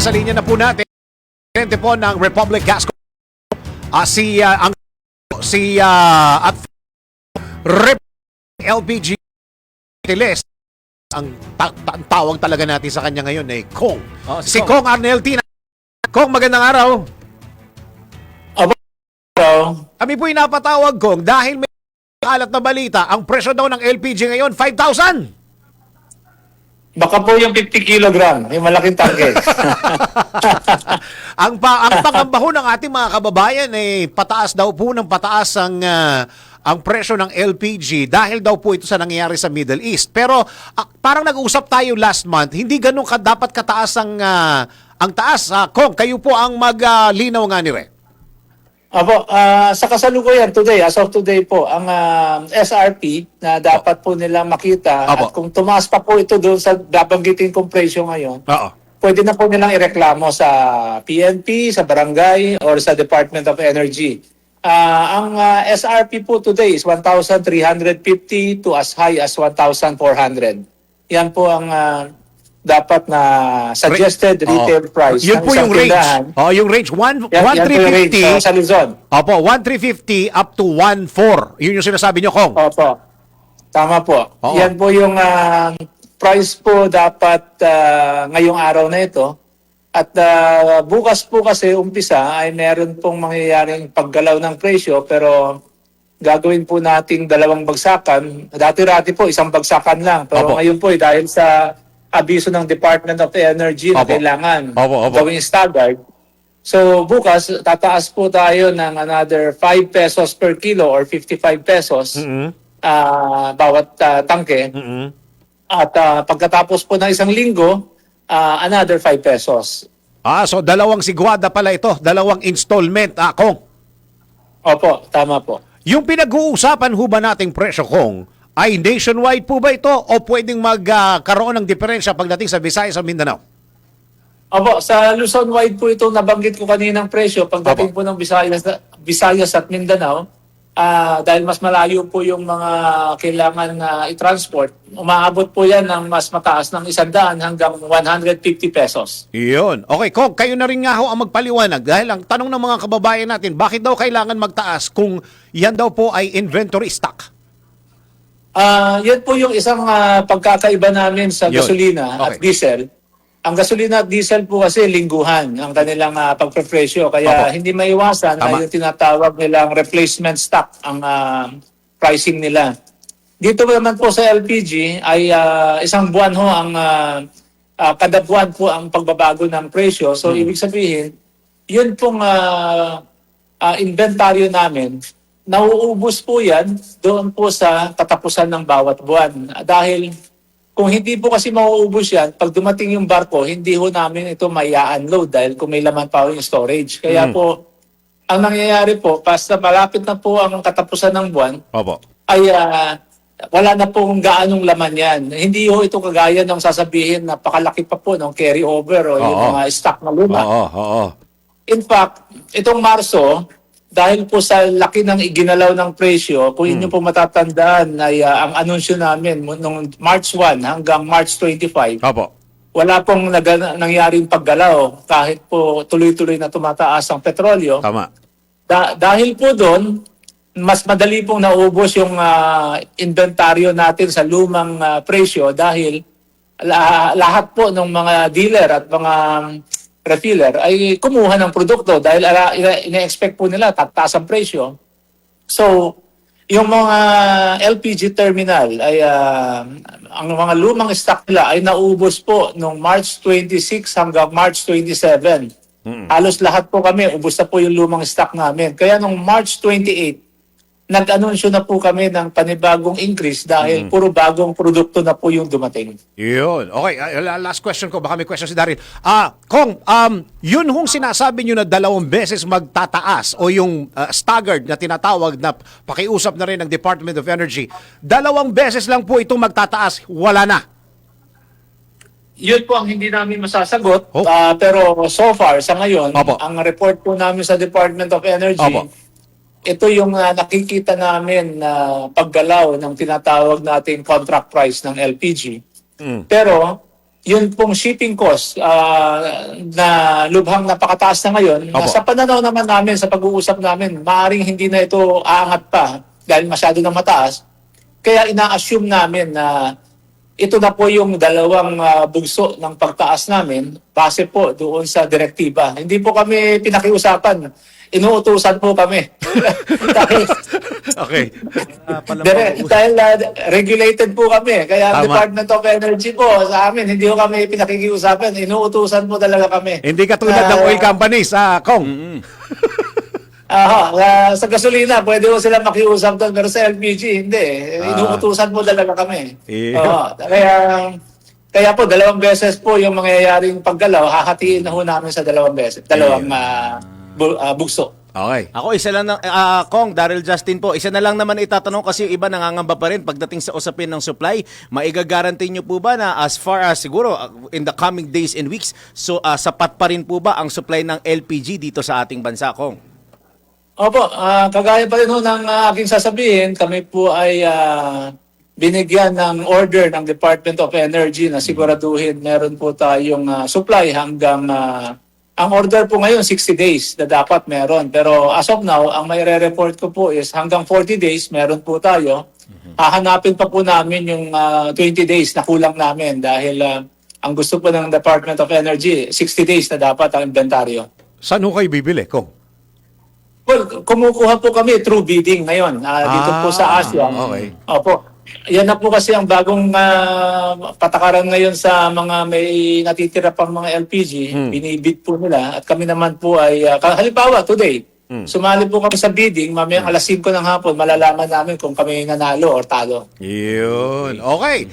nasa linya na po natin presidente po ng Republic Gas at LPG list ang tawag talaga natin sa kanya ngayon ay Kong. Si Kong Arneltina. Kong, magandang araw. Kami po napatawag, Kong, dahil may kalat na balita, ang presyo daw ng LPG ngayon 5,000. Baka po yung 50 kilogram, yung malaking tangke. ang pangambaho ng ating mga kababayan ay pataas daw po ng pataas ang presyo ng LPG dahil daw po ito sa nangyayari sa Middle East. Pero parang nag-usap tayo last month, hindi ganun dapat kataas ang taas. Kong, kayo po ang maglinaw nga ni Re. Apo, sa kasalukuyan today, as of today po, ang SRP na dapat po nilang makita at kung tumaas pa po ito doon sa babanggitin kong presyo ngayon, pwede na po nilang ireklamo sa PNP, sa barangay, or sa Department of Energy. Ang SRP po today is 1,350 to as high as 1,400. Yan po ang dapat na suggested retail price. Yun po yung range. Yung range 1,350 sa Luzon. Opo, 1,350 up to 1,400. Yun yung sinasabi nyo, Kong. Opo. Tama po. Yan po yung price po dapat ngayong araw na ito. At bukas po kasi umpisa ay meron pong mangyayaring paggalaw ng presyo pero gagawin po nating dalawang bagsakan. Dati-rati po isang bagsakan lang. Pero ngayon po dahil sa abiso ng Department of Energy na kailangan gawing staggered. So bukas, tataas po tayo ng another 5 pesos per kilo or 55 pesos bawat tangke. At pagkatapos po ng isang linggo, another 5 pesos. So dalawang sigwada pala ito, dalawang installment, Kong. Opo, tama po. Yung pinag-uusapan ho ba nating presyo, Kong, ay nationwide po ba ito o pwedeng magkaroon ng diferensya pagdating sa Visayas at Mindanao? Opo, sa Luzon wide po ito nabanggit ko kaninang presyo pagdating po ng Visayas at Mindanao. Dahil mas malayo po yung mga kailangan na i-transport, umaabot po yan ng mas mataas ng 100 hanggang 150 pesos. Iyon. Okay, Kong, kayo na rin nga ho ang magpaliwanag dahil ang tanong ng mga kababayan natin, bakit daw kailangan magtaas kung yan daw po ay inventory stock? Yan po yung isang pagkakaiba namin sa gasolina at diesel. Ang gasolina at diesel po kasi lingguhan ang kanilang pagprepresyo. Kaya hindi maiwasan na yung tinatawag nilang replacement stock ang pricing nila. Dito naman po sa LPG ay isang buwan ho ang kada buwan po ang pagbabago ng presyo. So ibig sabihin, yun pong inventaryo namin, nauubos po yan doon po sa katapusan ng bawat buwan. Dahil kung hindi po kasi mauubos yan, pag dumating yung barko, hindi ho namin ito mai-unload dahil kung may laman pa yung storage. Kaya po, ang nangyayari po, basta malapit na po ang katapusan ng buwan, ay wala na pong gaanong laman yan. Hindi ho ito kagaya ng sasabihin na pakalaki pa po ng carry over o yung mga stock na luma. In fact, itong Marso, dahil po sa laki ng iginalaw ng presyo, kung inyo po matatandaan ay ang anunsyo namin noong March 1 hanggang March 25, wala pong nangyaring paggalaw kahit po tuloy-tuloy na tumataas ang petrolyo. Dahil po doon, mas madali pong naubos yung inventaryo natin sa lumang presyo dahil lahat po ng mga dealer at mga refiller ay kumuha ng produkto dahil ina-expect po nila tataas ang presyo. So, yung mga LPG terminal ay ang mga lumang stock nila ay naubos po noong March 26 hanggang March 27. Halos lahat po kami, ubos na po yung lumang stock namin. Kaya noong March 28, nag-anunsyo na po kami ng panibagong increase dahil puro bagong produkto na po yung dumating. Yun. Okay, last question ko. Baka may question si Darin. Kong, yun hong sinasabi nyo na 2 beses magtataas o yung staggered na tinatawag na pakiusap na rin ng Department of Energy, 2 beses lang po itong magtataas, wala na. Yun po ang hindi namin masasagot. Pero so far, sa ngayon, ang report po namin sa Department of Energy, ito yung nakikita namin na paggalaw ng tinatawag nating contract price ng LPG. Pero yun pong shipping cost na lubhang napakataas na ngayon, Opo. sa pananaw naman namin, sa pag-uusap namin, maaaring hindi na ito aangat pa dahil masyado na mataas. Kaya ina-assume namin na ito na po yung dalawang bugso ng pagtaas namin base po doon sa direktiba. Hindi po kami pinakiusapan. Inuutusan po kami. dahil Okay. dahil regulated po kami. Kaya ang Tama. Department of Energy po sa amin, hindi ko kami pinakikiusapan. Inuutusan po talaga kami. Hindi katulad ng oil companies, Kong. Sa gasolina, pwede ko sila makiusap doon. Pero sa LPG, hindi. Inuutusan po talaga kami. Yeah. Kaya po, 2 beses po yung mangyayaring paggalaw, hahatiin na ho namin sa 2 beses. Dalawang bugso. Okay. Ako isa lang, Kong, Daryl Justin po, isa na lang naman itatanong kasi yung iba nangangamba pa rin pagdating sa usapin ng supply. Maigagaranti nyo po ba na as far as siguro in the coming days and weeks, so sapat pa rin po ba ang supply ng LPG dito sa ating bansa, Kong? Opo, kagaya pa rin ho ng aking sasabihin, kami po ay binigyan ng order ng Department of Energy na siguraduhin meron po tayong supply hanggang ang order po ngayon 60 days na dapat meron. Pero as of now, ang may re-report ko po is hanggang 40 days meron po tayo. Hahanapin pa po namin yung 20 days na kulang namin dahil ang gusto po ng Department of Energy, 60 days na dapat ang inventaryo. Saan ho kayo bibili, Kong? Well, kumukuha po kami through bidding ngayon dito po sa Asia. Okay. Opo. Yan na po kasi ang bagong patakaran ngayon sa mga may natitira pang mga LPG. Binibid po nila at kami naman po ay, halimbawa today, sumali po kami sa bidding, mamayang alas 5 ng hapon, malalaman namin kung kami nanalo or talo. Yun. Okay.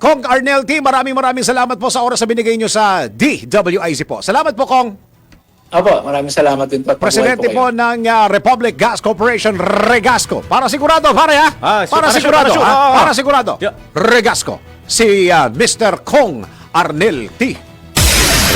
Kong Arnel T, maraming salamat po sa oras na binigay nyo sa DWIZ po. Salamat po, Kong. Opo, maraming salamat din po. at Presidente mabuhay po ng Republic Gas Corporation, Regasco. Para sigurado, pare ha? Para Para sigurado, sure. ha? Para sigurado. Yeah. Regasco. Si Mr. Kong Arnel T.